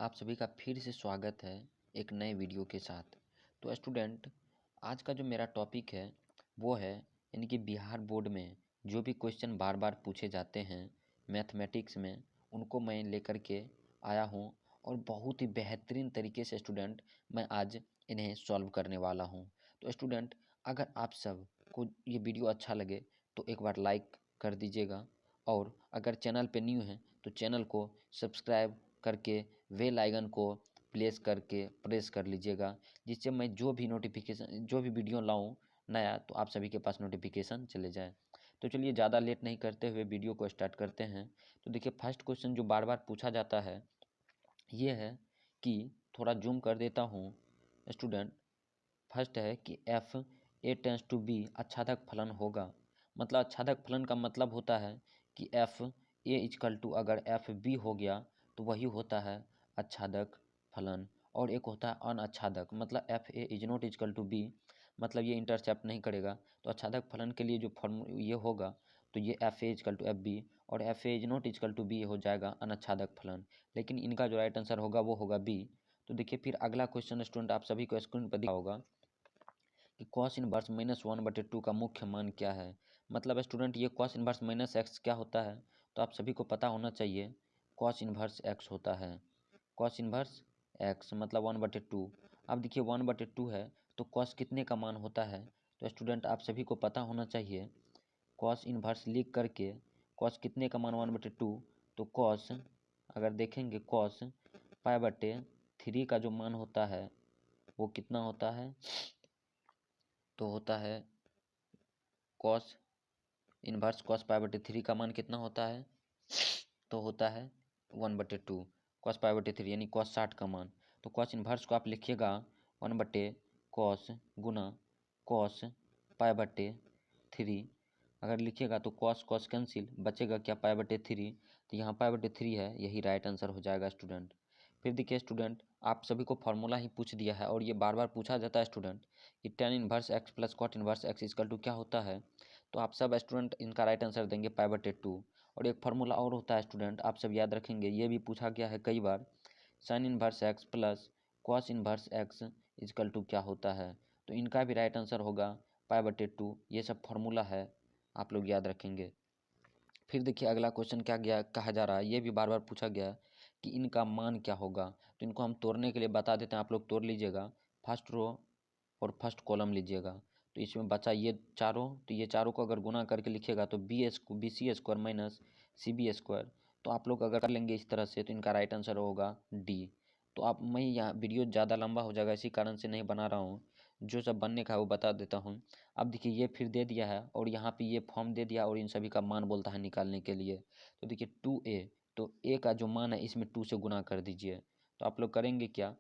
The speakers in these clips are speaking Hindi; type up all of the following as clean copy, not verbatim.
आप सभी का फिर से स्वागत है एक नए वीडियो के साथ। तो स्टूडेंट, आज का जो मेरा टॉपिक है वो है यानी कि बिहार बोर्ड में जो भी क्वेश्चन बार बार पूछे जाते हैं मैथमेटिक्स में, उनको मैं लेकर के आया हूँ और बहुत ही बेहतरीन तरीके से स्टूडेंट मैं आज इन्हें सॉल्व करने वाला हूँ। तो स्टूडेंट, अगर आप सब को ये वीडियो अच्छा लगे तो एक बार लाइक कर दीजिएगा, और अगर चैनल पे न्यू हैं तो चैनल को सब्सक्राइब करके बेल आइकन को प्रेस कर लीजिएगा, जिससे मैं जो भी वीडियो लाऊं नया तो आप सभी के पास नोटिफिकेशन चले जाए। तो चलिए ज़्यादा लेट नहीं करते हुए वीडियो को स्टार्ट करते हैं। तो देखिए, फर्स्ट क्वेश्चन जो बार बार पूछा जाता है ये है कि, थोड़ा जूम कर देता हूँ स्टूडेंट। फर्स्ट है कि F A tends to B आच्छादक फलन होगा। मतलब आच्छादक फलन का मतलब होता है कि एफ ए इजकल टू अगर एफ बी हो गया तो वही होता है आच्छादक फलन, और एक होता है अनआच्छादक, मतलब f A is not equal to b, मतलब ये इंटरसेप्ट नहीं करेगा। तो आच्छादक फलन के लिए जो फॉर्म ये होगा तो ये F A equal to F B, और F A is not equal to B हो जाएगा अनआच्छादक फलन। लेकिन इनका जो राइट आंसर होगा वो होगा बी। तो देखिए फिर अगला क्वेश्चन स्टूडेंट आप सभी को स्क्रीन पर दिखा होगा कि कॉस इनवर्स -1/2 का मुख्य मान क्या है। मतलब स्टूडेंट, ये कॉस इनवर्स माइनस एक्स क्या होता है तो आप सभी को पता होना चाहिए। कॉस इनवर्स एक्स होता है। कॉस इनवर्स एक्स मतलब 1/2। अब देखिए 1/2 है तो कॉस कितने का मान होता है, तो स्टूडेंट आप सभी को पता होना चाहिए। कॉस इनवर्स लिख करके कॉस कितने का मान 1/2, तो कॉस अगर देखेंगे कॉस π/3 का जो मान होता है वो कितना होता है, तो होता है कॉस इनवर्स कॉस π/3 का मान कितना होता है, तो होता है 1/2 कॉस π/3 यानी कॉस 60 का मान। तो कॉस इनवर्स को आप लिखिएगा 1/cos गुना कॉस π/3। अगर लिखिएगा तो कॉस कॉस कैंसिल, बचेगा क्या π/3, तो यहाँ π/3 है, यही राइट आंसर हो जाएगा स्टूडेंट। फिर देखिए स्टूडेंट, आप सभी को फार्मूला ही पूछ दिया है और ये बार बार पूछा जाता है स्टूडेंट कि tan inverse x plus cot inverse x equal to क्या होता है। तो आप सब स्टूडेंट इनका राइट आंसर देंगे π/2। और एक फार्मूला और होता है स्टूडेंट, आप सब याद रखेंगे, ये भी पूछा गया है कई बार, sine inverse x plus cos inverse x equal to क्या होता है। तो इनका भी राइट आंसर होगा π/2। ये सब फार्मूला है, आप लोग याद रखेंगे। फिर देखिए अगला क्वेश्चन क्या गया कहा जा रहा है, ये भी बार बार पूछा गया है कि इनका मान क्या होगा। तो इनको हम तोड़ने के लिए बता देते हैं, आप लोग तोड़ लीजिएगा। फर्स्ट रो और फर्स्ट कॉलम लीजिएगा, तो इसमें बचा ये चारों, तो ये चारों को अगर गुना करके लिखिएगा तो b c square minus c b square. तो आप लोग अगर कर लेंगे इस तरह से तो इनका राइट आंसर होगा डी। तो आप, मैं यहाँ वीडियो ज़्यादा लंबा हो जाएगा इसी कारण से नहीं बना रहा हूँ, जो सब बनने का है वो बता देता हूँ। अब देखिए ये फिर दे दिया है और यहाँ पे ये फॉर्म दे दिया और इन सभी का मान बोलता है निकालने के लिए। तो देखिए 2a, तो a का जो मान है इसमें 2 से गुना कर दीजिए। तो आप लोग करेंगे क्या,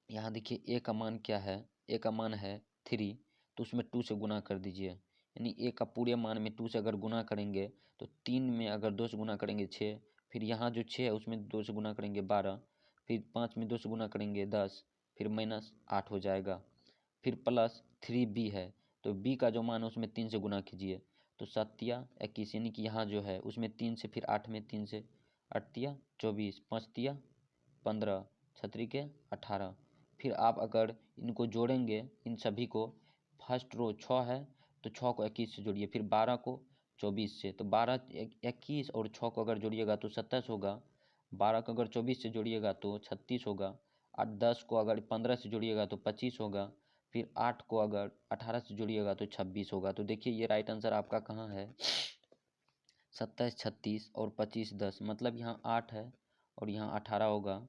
यहाँ देखिए a का मान क्या है, a का मान है 3, तो उसमें 2 से गुना कर दीजिए। यानी a का पूरे मान में 2 से अगर गुना करेंगे तो 3 में अगर 2 से गुना करेंगे 6, फिर यहाँ जो 6 है उसमें 2 से गुना करेंगे 12, फिर 5 में 2 से गुना करेंगे 10, फिर -8 हो जाएगा। फिर प्लस 3b है, तो b का जो मान है उसमें 3 से गुना कीजिए, तो 7×21, यानी कि यहाँ जो है उसमें 3 से, फिर 8 में 3 से, 8×24, 5×15, 6×18। फिर आप अगर इनको जोड़ेंगे इन सभी को, फर्स्ट रो 6 है तो 6 को 21 से जोड़िए, फिर 12 को 24 से, तो 12 21 और 6 को अगर जोड़िएगा तो 27 होगा, 12 को अगर 24 से जोड़िएगा तो 36 होगा, और 10 को अगर 15 से जोड़िएगा तो 25 होगा, फिर 8 को अगर 18 से जोड़िएगा तो 26 होगा। तो देखिए ये राइट आंसर आपका कहाँ है, 27, 36 और 25, 10, मतलब यहाँ 8 है और यहाँ 18 होगा,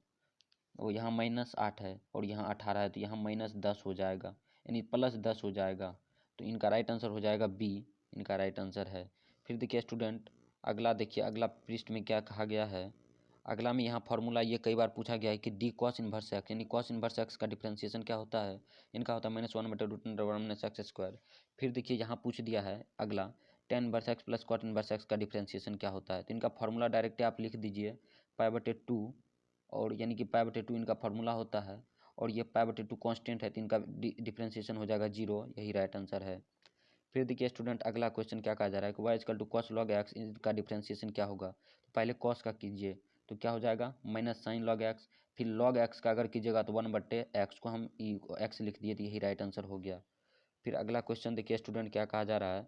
और यहाँ -8 है और यहाँ 18 है, तो यहाँ -10 हो जाएगा, यानी +10 हो जाएगा। तो इनका राइट आंसर हो जाएगा बी, इनका राइट आंसर है। फिर देखिए स्टूडेंट, अगला देखिए, अगला पृष्ठ में क्या कहा गया है। अगला में यहाँ फार्मूला ये कई बार पूछा गया है कि डी कॉस इनवर्स एक्स, यानी कॉस इनवर्स एक्स का डिफरेंशिएशन क्या होता है, इनका होता है -1/√1 फिर देखिए यहाँ पूछ दिया है अगला, tan inverse x plus cot inverse X का डिफरेंशिएशन क्या होता है। तो इनका फार्मूला डायरेक्ट आप लिख दीजिए π/2, और यानी कि π/2 इनका फार्मूला होता है, और ये π/2 कांस्टेंट है तो इनका डिफरेंशिएशन हो जाएगा 0, यही राइट आंसर है। फिर देखिए स्टूडेंट, अगला क्वेश्चन क्या कहा जा रहा है कि y = cos log x, इसका डिफरेंशिएशन क्या होगा। तो पहले cos का कीजिए, तो क्या हो जाएगा माइनस साइन लॉग एक्स। फिर लॉग एक्स का अगर कीजिएगा तो 1/x को हम एक्स लिख दिए, तो यही राइट आंसर हो गया। फिर अगला क्वेश्चन देखिए स्टूडेंट क्या कहा जा रहा है,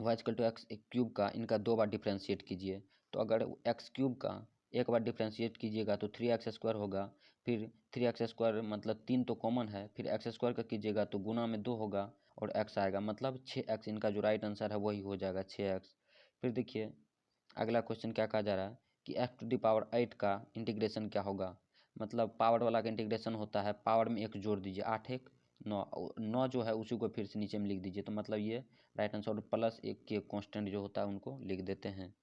Y equal to X cube का इनका 2 बार डिफ्रेंशिएट कीजिए। तो अगर एक्स क्यूब का एक बार डिफ्रेंशिएट कीजिएगा तो 3x² होगा। फिर 3x² मतलब 3 तो कॉमन है, फिर x² का कीजिएगा तो गुना में 2 होगा और x आएगा, मतलब 6x इनका जो राइट आंसर है वही हो जाएगा 6x। फिर देखिए अगला क्वेश्चन क्या कहा जा रहा है कि x⁸ का इंटीग्रेशन क्या होगा। मतलब पावर वाला का इंटीग्रेशन होता है पावर में 1 जोड़ दीजिए, 8 1 9 जो है उसी को फिर से नीचे में लिख दीजिए, तो मतलब ये राइट आंसर। प्लस 1 के कांस्टेंट जो होता है उनको लिख देते हैं।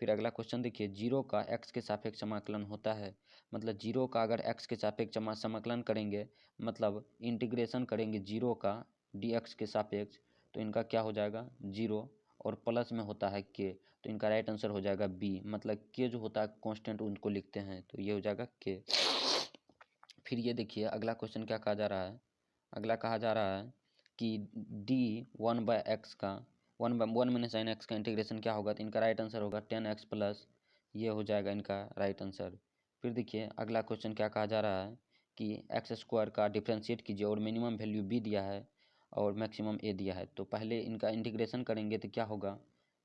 फिर अगला क्वेश्चन देखिए, जीरो का एक्स के सापेक्ष समाकलन होता है। मतलब जीरो का अगर एक्स के सापेक्ष समाकलन करेंगे, मतलब इंटीग्रेशन करेंगे जीरो का dx के सापेक्ष, तो इनका क्या हो जाएगा जीरो, और प्लस में होता है के, तो इनका राइट आंसर हो जाएगा बी। मतलब के जो होता है कांस्टेंट उनको लिखते हैं, तो ये हो जाएगा के। फिर ये देखिए अगला क्वेश्चन क्या कहा जा रहा है, अगला कहा जा रहा है कि डी 1/x का 1 - sin x का इंटीग्रेशन क्या होगा, तो इनका राइट आंसर होगा 10x प्लस, ये हो जाएगा इनका राइट आंसर। फिर देखिए अगला क्वेश्चन क्या कहा जा रहा है कि x² का डिफ्रेंशिएट कीजिए और मिनिमम वैल्यू b दिया है और मैक्सिमम a दिया है। तो पहले इनका इंटीग्रेशन करेंगे तो क्या होगा,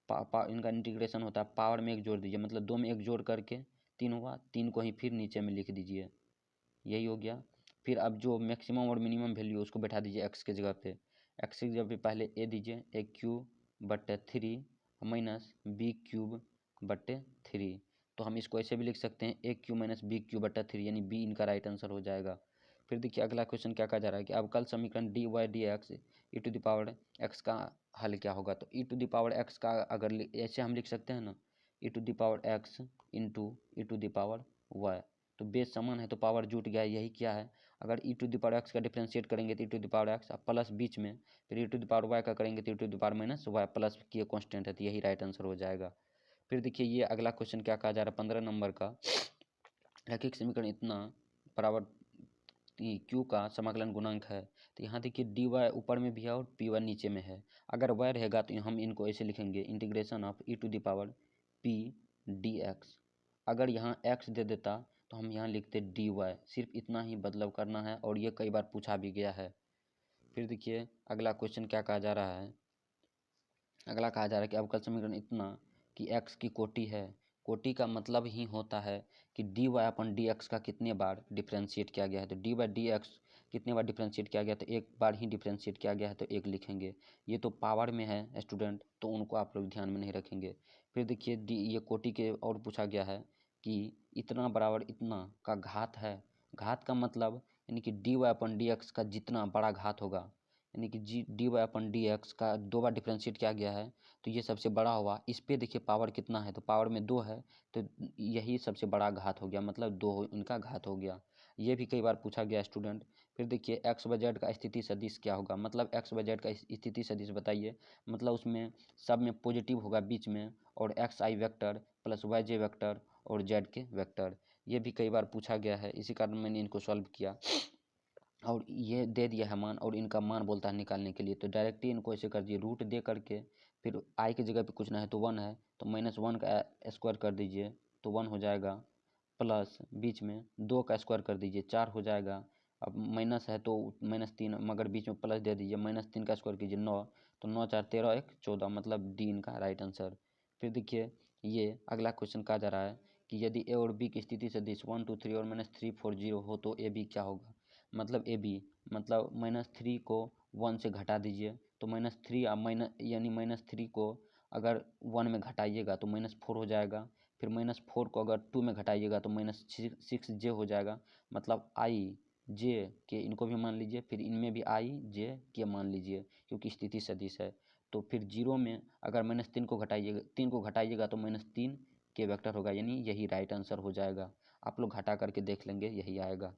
इनका इंटीग्रेशन होता है पावर में 1 जोड़ दीजिए, मतलब 2 में 1 जोड़ करके 3 हुआ, 3 को ही फिर नीचे में लिख दीजिए, यही हो गया। फिर अब जो मैक्सिमम और मिनिमम वैल्यू उसको बैठा दीजिए एक्स के जगह पे, एक्स की जगह पे पहले ए दीजिए, a³/3 माइनस b³/3। तो हम इसको ऐसे भी लिख सकते हैं a³ - b³/3, यानी बी इनका राइट आंसर हो जाएगा। फिर देखिए अगला क्वेश्चन क्या कहा जा रहा है कि अवकल समीकरण dy/dx e⁻x का हल क्या होगा। तो e⁻x का अगर ऐसे हम लिख सकते हैं ना, e⁻x इंटू e⁻y, तो बेस समान है तो पावर जुट गया, यही क्या है। अगर e⁻x का डिफ्रेंशिएट करेंगे तो e⁻x प्लस बीच में, फिर e⁻y का करेंगे तो e⁻−y प्लस की कांस्टेंट है, तो यही राइट आंसर हो जाएगा। फिर देखिए ये अगला क्वेश्चन क्या कहा जा रहा है 15 नंबर का, रैखिक समीकरण इतना बराबर क्यू का समाकलन गुणांक है। तो यहाँ देखिए dy ऊपर में भी है और py नीचे में है। अगर y रहेगा तो हम इनको ऐसे लिखेंगे इंटीग्रेशन ऑफ e⁻p dx। अगर यहाँ x दे देता तो हम यहाँ लिखते dy, सिर्फ इतना ही बदलाव करना है और ये कई बार पूछा भी गया है। फिर देखिए अगला क्वेश्चन क्या कहा जा रहा है, अगला कहा जा रहा है कि अवकल समीकरण इतना कि x की कोटि है। कोटि का मतलब ही होता है कि dy/dx का कितने बार डिफ्रेंशिएट किया गया है। तो dy/dx कितने बार डिफ्रेंशिएट किया गया, तो एक बार ही डिफ्रेंशिएट किया गया है, तो एक लिखेंगे। ये तो पावर में है स्टूडेंट, तो उनको आप लोग ध्यान में नहीं रखेंगे। फिर देखिए ये कोटि के और पूछा गया है कि इतना बराबर इतना का घात है। घात का मतलब यानी कि dy/dx का जितना बड़ा घात होगा, यानी कि dy/dx का 2 बार डिफ्रेंशिएट किया गया है, तो ये सबसे बड़ा हुआ। इस पे देखिए पावर कितना है, तो पावर में 2 है, तो यही सबसे बड़ा घात हो गया, मतलब 2 इनका घात हो गया। ये भी कई बार पूछा गया स्टूडेंट। फिर देखिए x/z का स्थिति सदिश क्या होगा, मतलब x/z का स्थिति सदिश बताइए। मतलब उसमें सब में पॉजिटिव होगा बीच में, और xi vector plus yj vector और z के वेक्टर। ये भी कई बार पूछा गया है, इसी कारण मैंने इनको सॉल्व किया और ये दे दिया है मान, और इनका मान बोलता है निकालने के लिए। तो डायरेक्टली इनको ऐसे कर दिए, रूट दे करके फिर आई की जगह पे कुछ ना है तो 1 है, तो -1 का स्क्वायर कर दीजिए तो 1 हो जाएगा, प्लस बीच में 2 का स्क्वायर कर दीजिए 4 हो जाएगा। अब माइनस है तो -3, मगर बीच में प्लस दे दीजिए, -3 का स्क्वायर कीजिए 9, तो 9 4 13 1 14, मतलब डी इनका राइट आंसर। फिर देखिए ये अगला क्वेश्चन कहा जा रहा है कि यदि ए और बी की स्थिति सदिश 1 2 3 और -3 4 0 हो तो ए बी क्या होगा। मतलब ए बी, मतलब -3 को 1 से घटा दीजिए, तो -3 यानी -3 को अगर 1 में घटाइएगा तो -4 हो जाएगा। फिर -4 को अगर 2 में घटाइएगा तो -6j हो जाएगा। मतलब आई जे के इनको भी मान लीजिए, फिर इनमें भी आई जे के मान लीजिए, क्योंकि स्थिति सदिश है। तो फिर 0 में अगर -3 को घटाइएगा, 3 को घटाइएगा तो -3 के वेक्टर होगा, यानी यही राइट आंसर हो जाएगा। आप लोग घटा करके देख लेंगे, यही आएगा।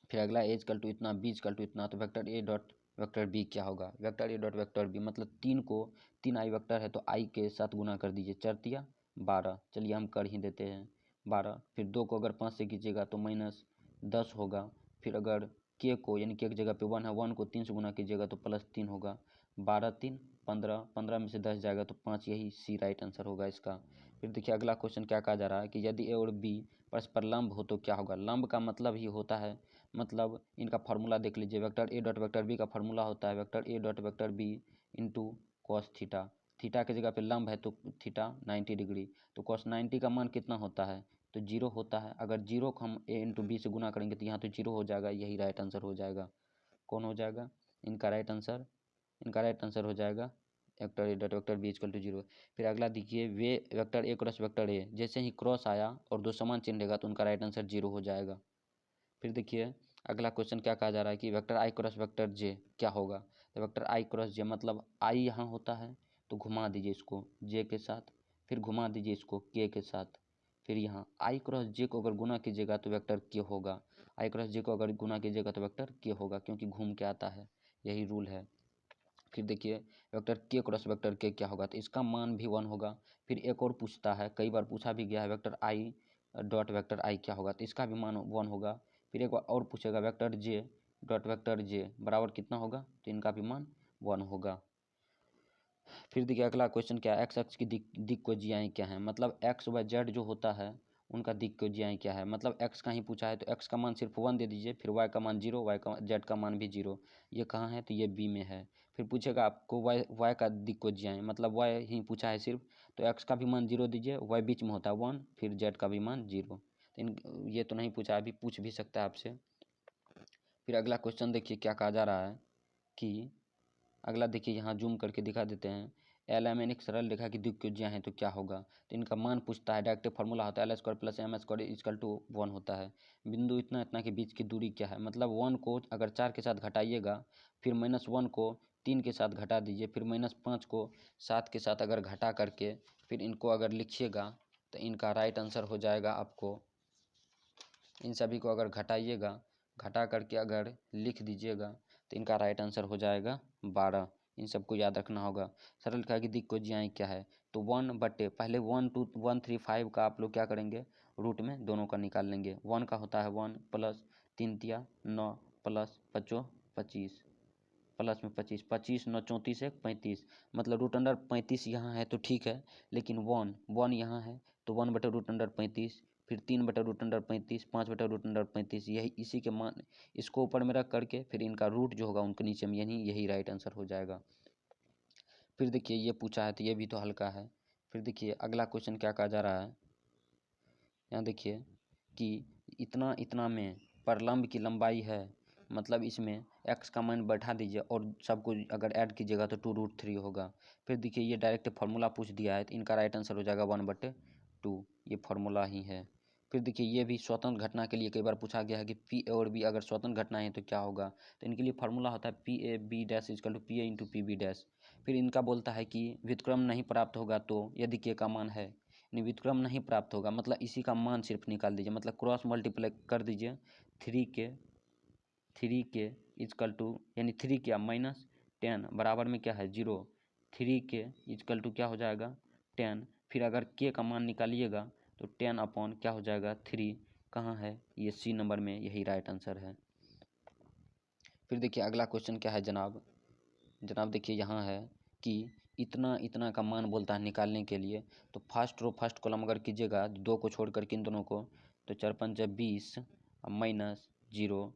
फिर अगला ए इक्वल टू इतना, बी इक्वल टू इतना, तो vector A dot vector B क्या होगा। Vector A dot vector B, मतलब 3 को 3 आई वेक्टर है तो आई के साथ गुना कर दीजिए, 4 × 12, चलिए हम कर ही देते हैं 12। फिर 2 को अगर 5 से कीजिएगा तो -10 होगा। फिर अगर के को, यानी के की जगह पे 1 है, 1 को 3 से गुना कीजिएगा तो +3 होगा, 12 3 15, 15 में से 10 जाएगा तो 5, यही सी राइट आंसर होगा इसका। फिर देखिए अगला क्वेश्चन क्या कहा जा रहा है कि यदि ए और बी परस्पर लंब हो तो क्या होगा। लंब का मतलब ही होता है, मतलब इनका फार्मूला देख लीजिए, vector A dot vector B का फार्मूला होता है vector A dot vector B into cos theta. Theta की जगह पे लंब है तो थीटा 90 डिग्री, तो कॉस 90 का मान कितना होता है, तो जीरो होता है। अगर जीरो को हम ए इंटू बी से गुना करेंगे तो यहाँ तो जीरो हो जाएगा, यही राइट आंसर हो जाएगा। कौन हो जाएगा इनका राइट आंसर, इनका राइट आंसर हो जाएगा vector A dot vector B equal to zero. फिर अगला देखिए, वे vector A cross vector A, जैसे ही क्रॉस आया और दो समान चिन्ह रहेगा तो उनका राइट आंसर जीरो हो जाएगा। फिर देखिए अगला क्वेश्चन क्या कहा जा रहा है कि वेक्टर आई क्रॉस वेक्टर जे क्या होगा। तो वेक्टर आई क्रॉस जे मतलब आई यहाँ होता है तो घुमा दीजिए इसको जे के साथ, फिर घुमा दीजिए इसको के के साथ, फिर यहाँ आई क्रॉस जे को अगर गुना कीजिएगा तो वेक्टर के होगा, आई क्रॉस जे को अगर गुना कीजिएगा तो वेक्टर के होगा, क्योंकि घूम के आता है, यही रूल है। फिर देखिए वेक्टर के क्रॉस वेक्टर के क्या होगा, तो इसका मान भी 1 होगा। फिर एक और पूछता है, कई बार पूछा भी गया है, वेक्टर आई डॉट वेक्टर आई क्या होगा, तो इसका भी मान 1 होगा। फिर एक बार और पूछेगा वेक्टर जे डॉट वेक्टर जे बराबर कितना होगा, तो इनका भी मान 1 होगा। फिर देखिए अगला क्वेश्चन क्या है, एक्स एक्स की दिक को जियाएँ क्या है, मतलब एक्स व जेड जो होता है उनका दिक को जियाएँ क्या है, मतलब एक्स का ही पूछा है तो एक्स का मान सिर्फ 1 दे दीजिए, फिर वाई का मान 0, वाई का जेड का मान भी 0। ये कहाँ है, तो ये बी में है। फिर पूछेगा आपको वाई का दिक को जियाएँ, मतलब वाई ही पूछा है सिर्फ, तो एक्स का भी मान 0 दीजिए, वाई बीच में होता है 1, फिर जेड का भी मान 0। तो ये तो नहीं पूछा, अभी पूछ भी सकता है आपसे। फिर अगला क्वेश्चन देखिए क्या कहा जा रहा है कि अगला देखिए यहाँ जूम करके दिखा देते हैं, एल एम एन एक सरल रेखा की दिक् ज्या है तो क्या होगा, तो इनका मान पूछता है, डायरेक्ट फार्मूला होता है L square plus M square equal to 1 होता है। बिंदु इतना इतना के बीच की दूरी क्या है, मतलब 1 को अगर 4 के साथ घटाइएगा, फिर -1 को 3 के साथ घटा दीजिए, फिर -5 को 7 के साथ अगर घटा करके फिर इनको अगर लिखिएगा तो इनका राइट आंसर हो जाएगा आपको, इन सभी को अगर घटाइएगा, घटा करके अगर लिख दीजिएगा तो इनका राइट आंसर हो जाएगा 12। इन सबको याद रखना होगा। सरल रेखा की दिक् को जियाएँ क्या है, तो 1 बटे पहले 1 2 1 3 5 का आप लोग क्या करेंगे, रूट में दोनों का निकाल लेंगे। 1 का होता है 1 प्लस 3 तिया 9 प्लस 5 25 प्लस में 25 25 9 34 1 35, मतलब रूट अंडर 35 यहाँ है तो ठीक है, लेकिन 1 यहाँ है तो 1 बटे रूट अंडर 35, फिर 3 बटे रूट अंडर 35, 5 बटे रूट अंडर 35, यही इसी के मान इसको ऊपर में रख करके फिर इनका रूट जो होगा उनके नीचे में, यही राइट आंसर हो जाएगा। फिर देखिए ये पूछा है तो ये भी तो हल्का है। फिर देखिए अगला क्वेश्चन क्या कहा जा रहा है, यहाँ देखिए कि इतना इतना में परलंब की लंबाई है, मतलब इसमें x का मान बैठा दीजिए और सबको अगर ऐड कीजिएगा तो 2√3 होगा। फिर देखिए ये डायरेक्ट फार्मूला पूछ दिया है तो इनका राइट आंसर हो जाएगा 1/2, ये फार्मूला ही है। फिर देखिए ये भी स्वतंत्र घटना के लिए कई बार पूछा गया है कि पी ए और बी अगर स्वतंत्र घटना है तो क्या होगा, तो इनके लिए फार्मूला होता है P A B dash equal to P A into P B dash. फिर इनका बोलता है कि व्युत्क्रम नहीं प्राप्त होगा तो यदि के का मान है, व्युत्क्रम नहीं प्राप्त होगा मतलब इसी का मान सिर्फ निकाल दीजिए, मतलब क्रॉस मल्टीप्लाई कर दीजिए 3 के इजकल टू यानी 3 क्या -10 बराबर में क्या है 0, 3 के इजकल टू क्या हो जाएगा 10, फिर अगर के का मान निकालिएगा तो 10 अपॉन क्या हो जाएगा 3, कहाँ है ये सी नंबर में, यही राइट आंसर है। फिर देखिए अगला क्वेश्चन क्या है जनाब, देखिए यहाँ है कि इतना इतना का मान बोलता है निकालने के लिए, तो फर्स्ट रो फर्स्ट कॉलम अगर कीजिएगा 2 को छोड़ करके इन दोनों को, तो 4 5 20 -0,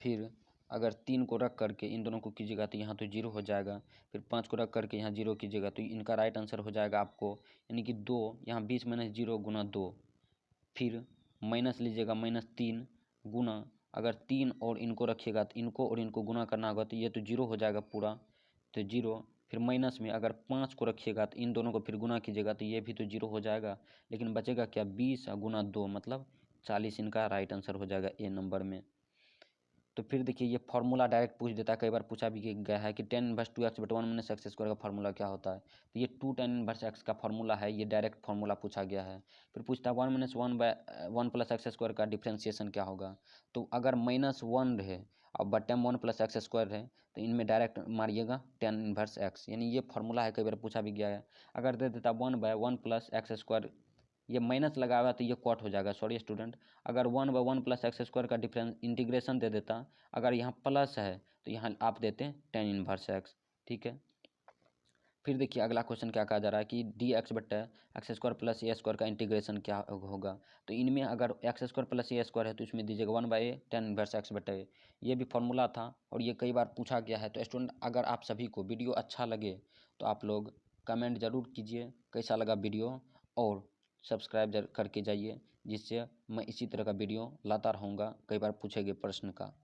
फिर अगर 3 को रख करके इन दोनों को कीजिएगा तो यहाँ तो 0 हो जाएगा, फिर 5 को रख करके यहाँ 0 कीजिएगा तो इनका राइट आंसर हो जाएगा आपको, यानी कि 2 यहाँ 20 - 0 गुना 2, फिर माइनस लीजिएगा -3 गुना, अगर 3 और इनको रखिएगा तो इनको और इनको गुना करना होगा तो ये तो 0 हो जाएगा पूरा, तो 0, फिर माइनस में अगर 5 को रखिएगा तो इन दोनों को फिर गुना कीजिएगा तो ये भी तो 0 हो जाएगा, लेकिन बचेगा क्या 20 गुना 2 मतलब 40, इनका राइट आंसर हो जाएगा ए नंबर में। तो फिर देखिए ये फार्मूला डायरेक्ट पूछ देता है, कई बार पूछा भी गया है कि tan इनवर्स 2x बटे 1 - x स्क्वायर का फार्मूला क्या होता है, तो ये 2 tan इनवर्स x का फार्मूला है, ये डायरेक्ट फार्मूला पूछा गया है। फिर पूछता है 1 - 1 प्लस एक्स स्क्वायर का डिफ्रेंशिएशन क्या होगा, तो अगर -1 रहे और बटे में 1 प्लस एक्स स्क्वायर है तो इनमें डायरेक्ट मारिएगा tan इनवर्स x, यानी ये फार्मूला है, कई बार पूछा भी गया है। अगर दे देता 1/1 प्लस एक्स स्क्वायर, ये माइनस लगा हुआ तो ये कॉट हो जाएगा, सॉरी स्टूडेंट, अगर 1/1 प्लस एक्स स्क्वायर का डिफरेंस इंटीग्रेशन दे देता, अगर यहाँ प्लस है तो यहाँ आप देते tan इनवर्स x, ठीक है। फिर देखिए अगला क्वेश्चन क्या कहा जा रहा है कि डी एक्स बट्टा एक्स स्क्वायर प्लस ए स्क्वायर का इंटीग्रेशन क्या होगा। तो इनमें अगर एक्स स्क्वायर प्लस ए स्क्वायर है तो इसमें दीजिएगा 1/a tan इनवर्स एक्स बट्टा ए। ये भी फॉर्मूला था और ये कई बार पूछा गया है। तो स्टूडेंट अगर आप सभी को वीडियो अच्छा लगे तो आप लोग कमेंट ज़रूर कीजिए कैसा लगा वीडियो, और सब्सक्राइब करके जाइए, जिससे मैं इसी तरह का वीडियो लाता रहूँगा कई बार पूछे गए प्रश्न का।